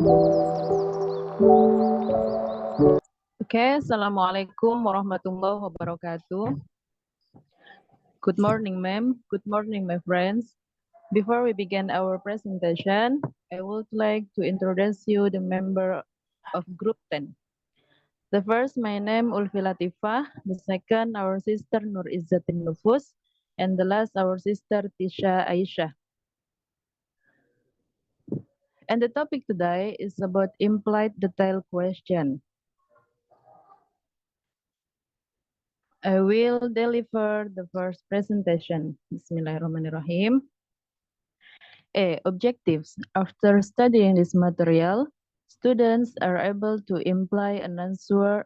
Assalamualaikum warahmatullahi wabarakatuh. Good morning, ma'am. Good morning, my friends. Before we begin our presentation, I would like to introduce you the member of Group 10. The first, my name Ulfi Latifah. The second, our sister Nur Izzatin Nufus. And the last, our sister Tisha Aisyah. And the topic today is about implied detail question. I will deliver the first presentation. Bismillahirrahmanirrahim. Objectives. After studying this material, students are able to imply an answer.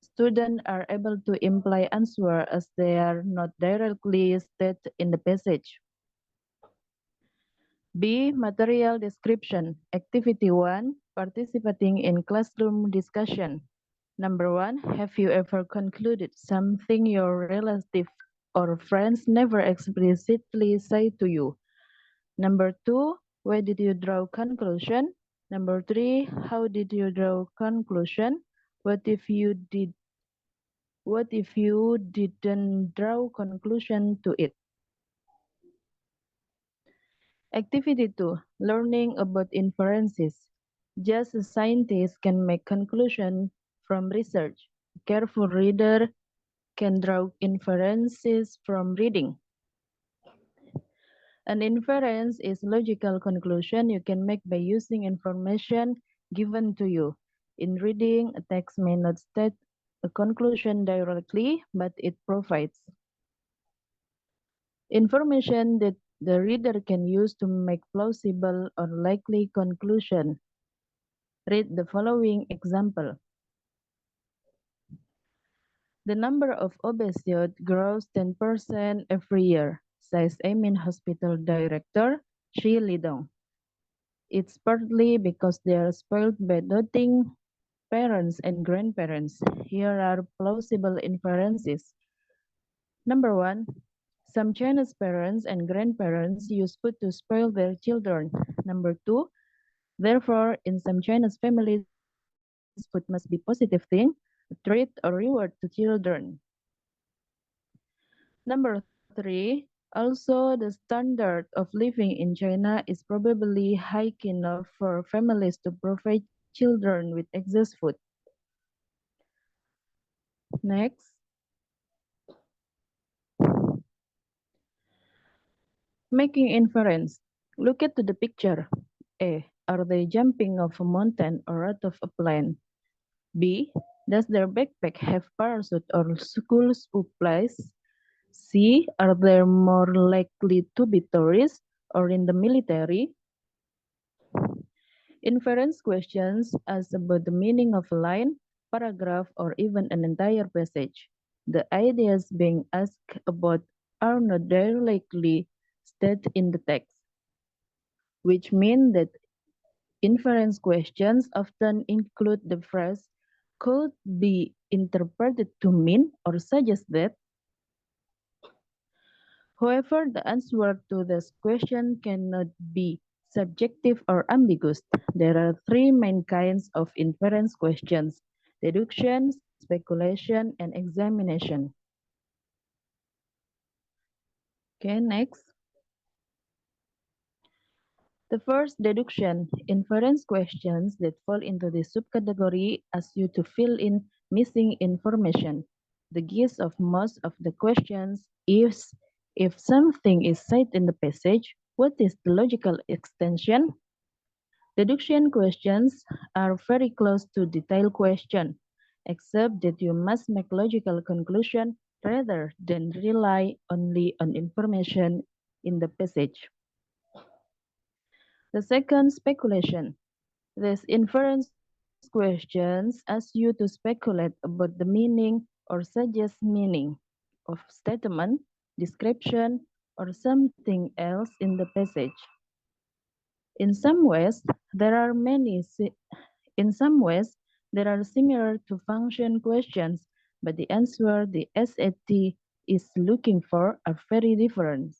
Students are able to imply answer as they are not directly stated in the passage. B. Material description. Activity 1. Participating in classroom discussion. Number 1. Have you ever concluded something your relative or friends never explicitly say to you? Number 2. Where did you draw conclusion? Number 3. How did you draw conclusion? What if you didn't draw conclusion to it? Activity 2. Learning about inferences. Just as scientists can make conclusion from research, a careful reader can draw inferences from reading. An inference is logical conclusion you can make by using information given to you. In reading, a text may not state a conclusion directly, but it provides information that the reader can use to make plausible or likely conclusion. Read the following example. The number of obese youth grows 10% every year, says Amin Hospital Director Shi Lidong. It's partly because they are spoiled by doting parents and grandparents. Here are plausible inferences. Number 1, some Chinese parents and grandparents use food to spoil their children. Number 2, therefore, in some Chinese families, food must be positive thing, a treat or reward to children. Number 3, also the standard of living in China is probably high enough for families to provide children with excess food. Next. Making inference. Look at the picture. A. Are they jumping off a mountain or out of a plane? B. Does their backpack have parachute or school supplies? C. Are they more likely to be tourists or in the military? Inference questions ask about the meaning of a line, paragraph, or even an entire passage. The ideas being asked about are not directly stated in the text, which means that inference questions often include the phrase could be interpreted to mean or suggest that. However, the answer to this question cannot be subjective or ambiguous. There are three main kinds of inference questions: deduction, speculation, and examination. Okay, next. The first, deduction. Inference questions that fall into this subcategory ask you to fill in missing information. The gist of most of the questions is, if something is said in the passage, what is the logical extension? Deduction questions are very close to detailed question, except that you must make logical conclusion rather than rely only on information in the passage. The second, speculation. These inference questions ask you to speculate about the meaning or suggest meaning of statement, description, or something else in the passage. In some ways, there are similar to function questions, but the answer the SAT is looking for are very different.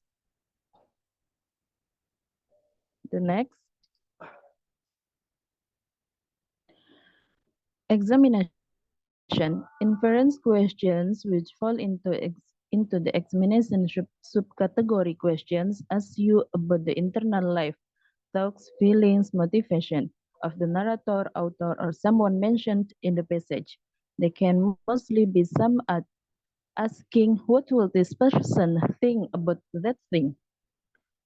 The next. Examination. Inference questions which fall into the examination subcategory questions ask you about the internal life, thoughts, feelings, motivation of the narrator, author, or someone mentioned in the passage. They can mostly be summed at asking what will this person think about that thing.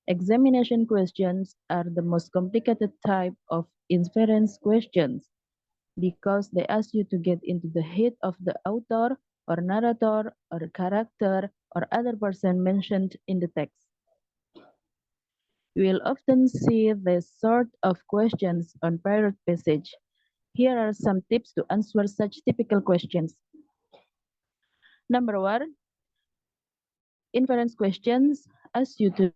Examination questions are the most complicated type of inference questions because they ask you to get into the head of the author or narrator or character or other person mentioned in the text. You will often see this sort of questions on pirate passage. Here are some tips to answer such typical questions. Number one, inference questions ask you to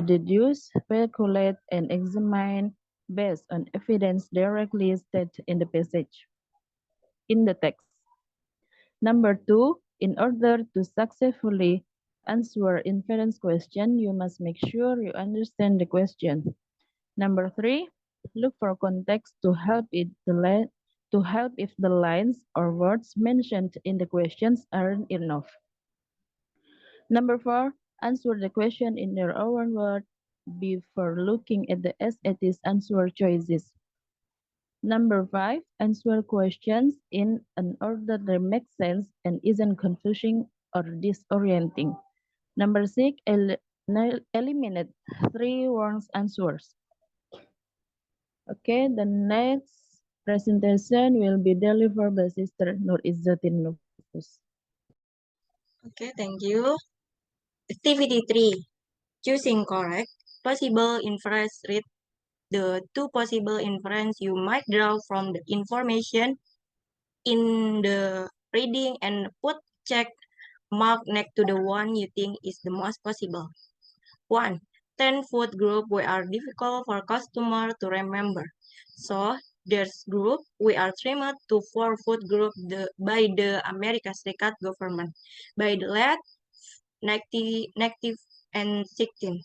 deduce, speculate, and examine based on evidence directly stated in the passage, in the text. Number two, in order to successfully answer inference question, you must make sure you understand the question. Number three, look for context to help if the lines or words mentioned in the questions aren't enough. Number four, answer the question in your own words before looking at the SAT's answer choices. Number five, answer questions in an order that makes sense and isn't confusing or disorienting. Number six, eliminate three wrong answers. Okay, the next presentation will be delivered by Sister Nur Izzatin Nufus. Okay, thank you. Activity 3. Choosing correct. Possible inference. Read the two possible inference you might draw from the information in the reading and put check mark next to the one you think is the most possible. 1. 10 food group we are difficult for customer to remember. So, there's group we are trimmed to 4 food group by the American Serikat government by the late 1916.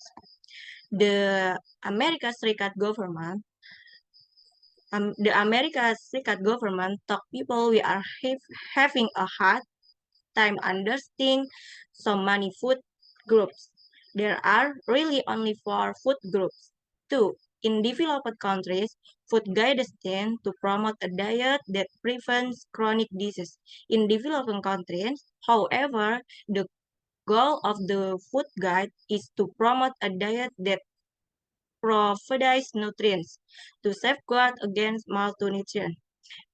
The American Serikat government taught people we are having a hard time understanding so many food groups. There are really only 4 food groups. 2. In developed countries, food guides tend to promote a diet that prevents chronic disease. In developing countries, however, the goal of the food guide is to promote a diet that provides nutrients to safeguard against malnutrition.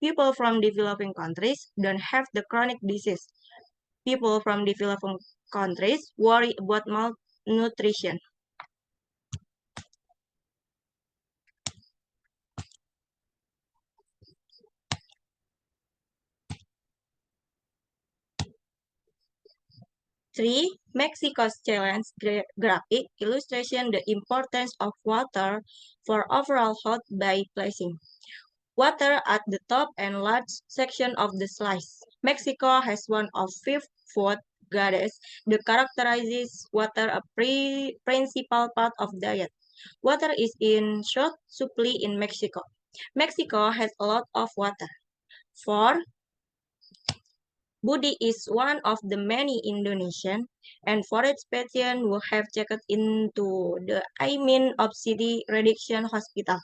People from developing countries don't have the chronic disease. People from developing countries worry about malnutrition. Three, Mexico's challenge graphic illustration the importance of water for overall health by placing water at the top and large section of the slice. Mexico has one of 5 food goddess that characterizes water a principal part of diet. Water is in short supply in Mexico. Mexico has a lot of water. 4. Budi is one of the many Indonesian and foreign patients who have checked into the Aimin Obesity Reduction Hospital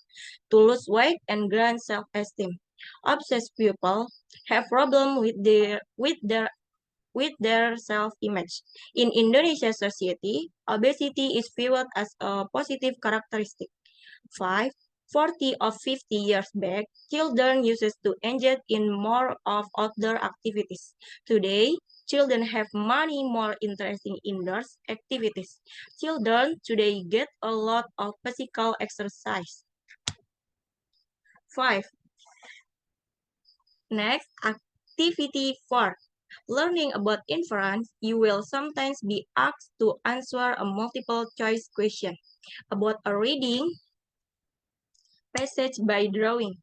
to lose weight and gain self-esteem. Obsessed people have problems with their self-image. In Indonesia society, obesity is viewed as a positive characteristic. 5. 40 or 50 years back, children used to engage in more of outdoor activities. Today, children have many more interesting indoors activities. Children today get a lot of physical exercise. 5. Next, activity 4. Learning about inference, you will sometimes be asked to answer a multiple choice question about a reading passage by drawing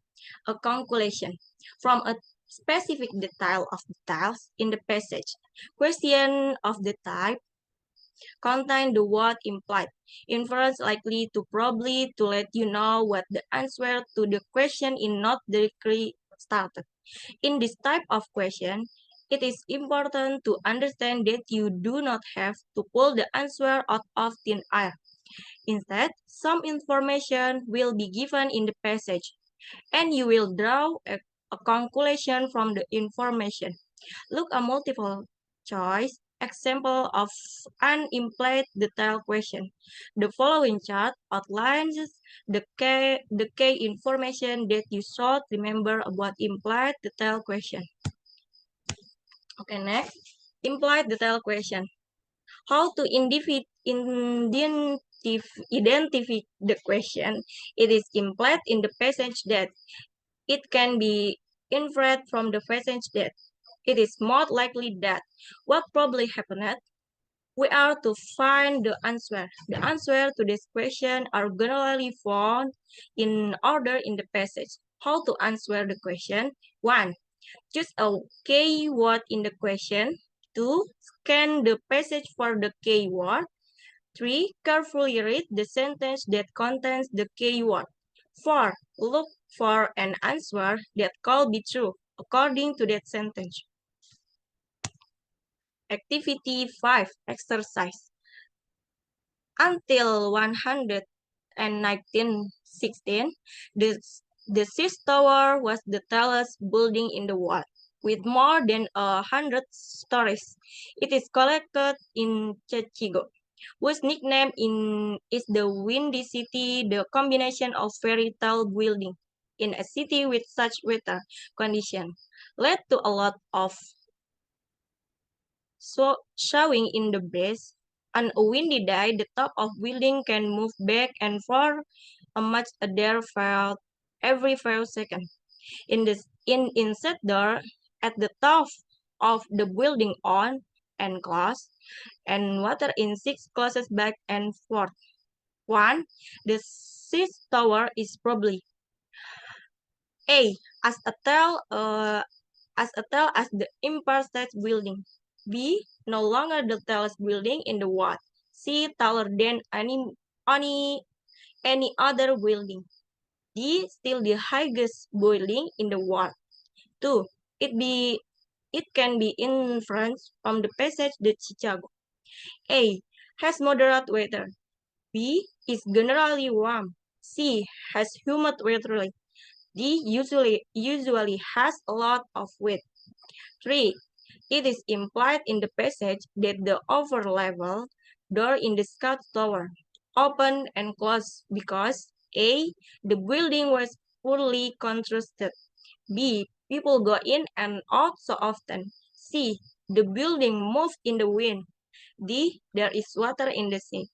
a conclusion from a specific detail of details in the passage. Question of the type contain the word implied. Inference likely to probably to let you know what the answer to the question is not directly stated. In this type of question, it is important to understand that you do not have to pull the answer out of thin air. Instead, some information will be given in the passage, and you will draw a conclusion from the information. Look a multiple choice example of an implied detail question. The following chart outlines the key information that you should remember about implied detail question. Okay, next, implied detail question. How to identify the question? It is implied in the passage that it can be inferred from the passage that it is more likely that what probably happened. We are to find the answer. The answer to this question are generally found in order in the passage. How to answer the question? 1. Choose a keyword in the question. 2. Scan the passage for the keyword. 3. Carefully read the sentence that contains the keyword. 4. Look for an answer that could be true according to that sentence. Activity 5. Exercise. Until 1916, the Sears Tower was the tallest building in the world, with more than 100 stories. It is collected in Chicago, whose nickname is the Windy City, the combination of very tall buildings in a city with such weather conditions led to a lot of showing in the base. On a windy day, the top of building can move back and forth a much there felt every 5 seconds. Inside there, at the top of the building on and close, and water in 6 classes back and forth. 1. The sixth tower is probably A. As a tall as the Empire State Building. B. No longer the tallest building in the world. C. Taller than any other building. D. Still the highest building in the world. 2. It can be inferred from the passage the Chicago. A. Has moderate weather. B. Is generally warm. C. Has humid weather. D. Usually has a lot of wind. 3. It is implied in the passage that the upper level door in the scout tower opened and closed because A. The building was poorly constructed. B. People go in and out so often. C. The building moved in the wind. D. There is water in the sea.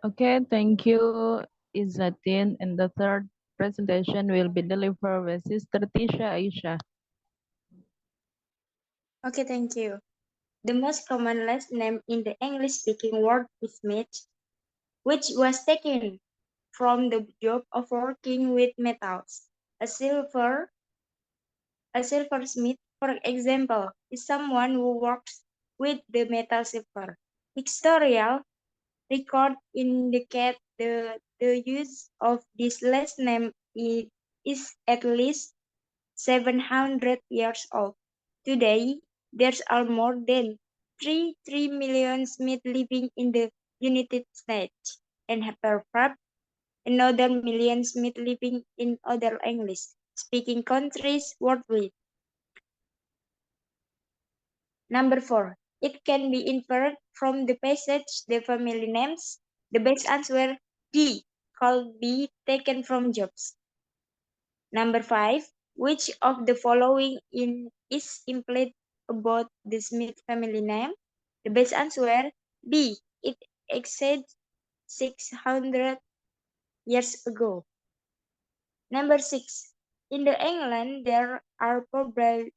Okay, thank you, Izzatin. And the third presentation will be delivered by Sister Tisha Aisha. Okay, thank you. The most common last name in the English-speaking world is Smith, which was taken from the job of working with metals. A silversmith, for example, is someone who works with the metal silver. Historical records indicate the use of this last name is at least 700 years old. Today, there are more than 3 million Smiths living in the United States, and perhaps another million Smiths living in other English-speaking countries worldwide. Number 4. It can be inferred from the passage the family names. The best answer D could be taken from jobs. Number 5. Which of the following is implied about the Smith family name? The best answer B. It exceeds 600 years ago. Number 6. In the England, there are probably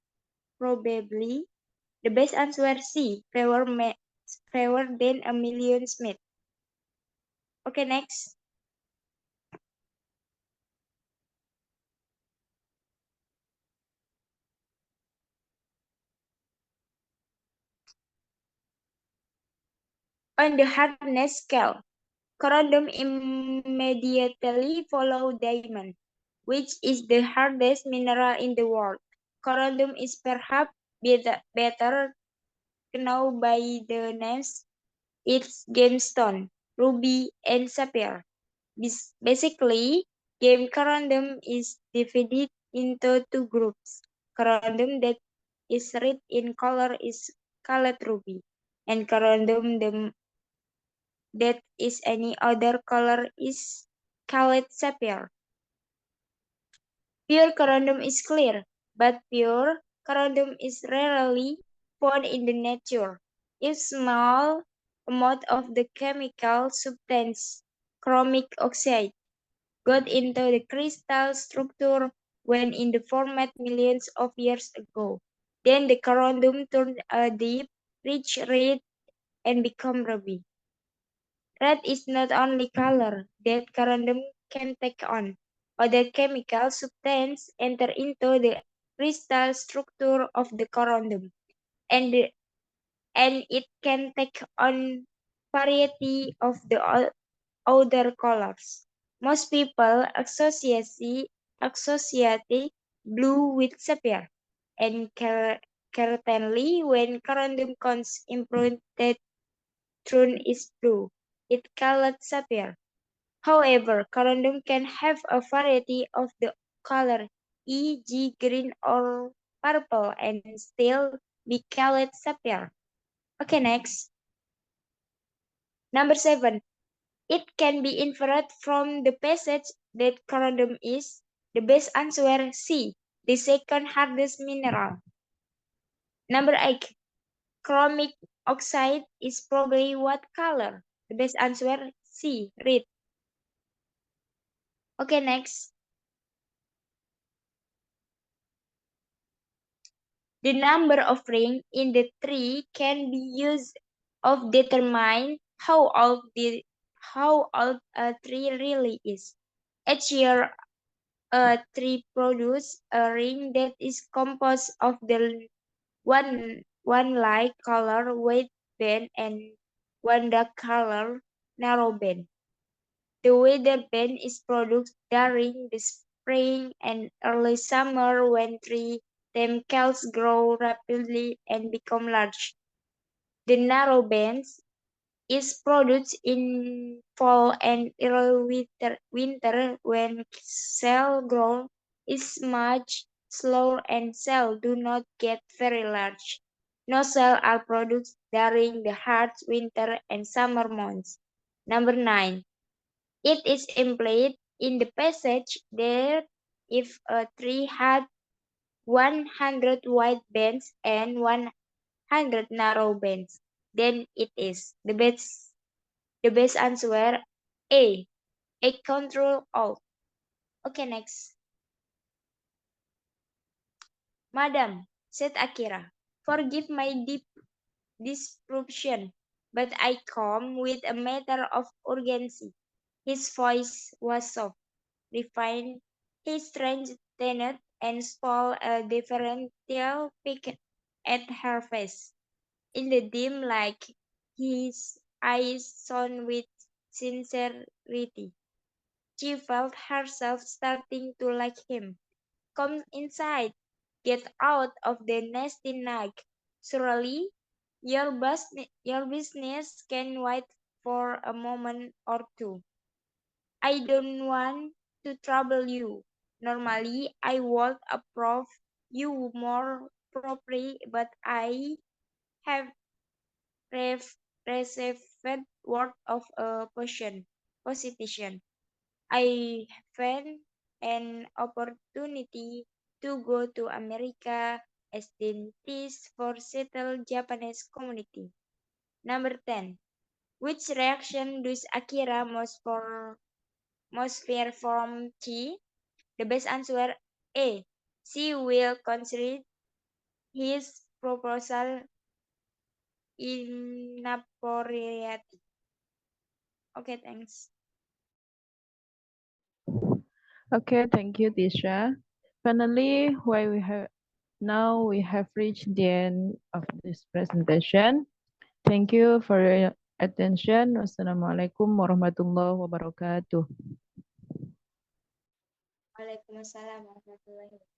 the best answer C. Fewer than a million Smith. Okay, next. On the hardness scale, corundum immediately follow diamond, which is the hardest mineral in the world. Corundum is perhaps better known by the names its gemstone, ruby, and sapphire. Basically, game corundum is divided into two groups. Corundum that is red in color is called ruby, and corundum that is any other color is called sapphire. Pure corundum is clear, but pure corundum is rarely found in the nature. If small amount of the chemical substance chromic oxide got into the crystal structure when in the format millions of years ago, then the corundum turned a deep, rich red and become ruby. Red is not only color that corundum can take on. Other chemical substances enter into the crystal structure of the corundum, and it can take on variety of the other colors. Most people associate blue with sapphire, and certainly when corundum comes imprinted through is blue, it called sapphire. However, corundum can have a variety of the color, e.g. green or purple, and still be called sapphire. Okay, next. Number 7. It can be inferred from the passage that corundum is the best answer C, the second hardest mineral. Number 8. Chromic oxide is probably what color? The best answer C, red. Okay, next. The number of rings in the tree can be used to determine how old a tree really is. Each year, a tree produces a ring that is composed of the one light color wide band and one dark color narrow band. The wider band is produced during the spring and early summer when tree themselves grow rapidly and become large. The narrow band is produced in fall and early winter when cell growth is much slower and cells do not get very large. No cells are produced during the harsh winter and summer months. Number 9. It is implied in the passage that if a tree had 100 wide bands and 100 narrow bands, then it is the best answer A. A control alt. Okay, next. Madam, said Akira, forgive my deep disruption, but I come with a matter of urgency. His voice was soft, refined, his strengthened, and stole a deferential peek at her face. In the dim light, his eyes shone with sincerity. She felt herself starting to like him. Come inside. Get out of the nasty night. Surely your business can wait for a moment or two. I don't want to trouble you. Normally, I would approve you more properly, but I have received word of a position. I found an opportunity to go to America as dentist for settled Japanese community. Number 10. Which reaction does Akira most fear from Chi? The best answer A. She will consider his proposal inappropriate. Okay, thanks. Okay, thank you, Tisha. Finally, we have reached the end of this presentation. Thank you for Attention. Wassalamualaikum warahmatullahi wabarakatuh. Waalaikumsalam warahmatullahi wabarakatuh.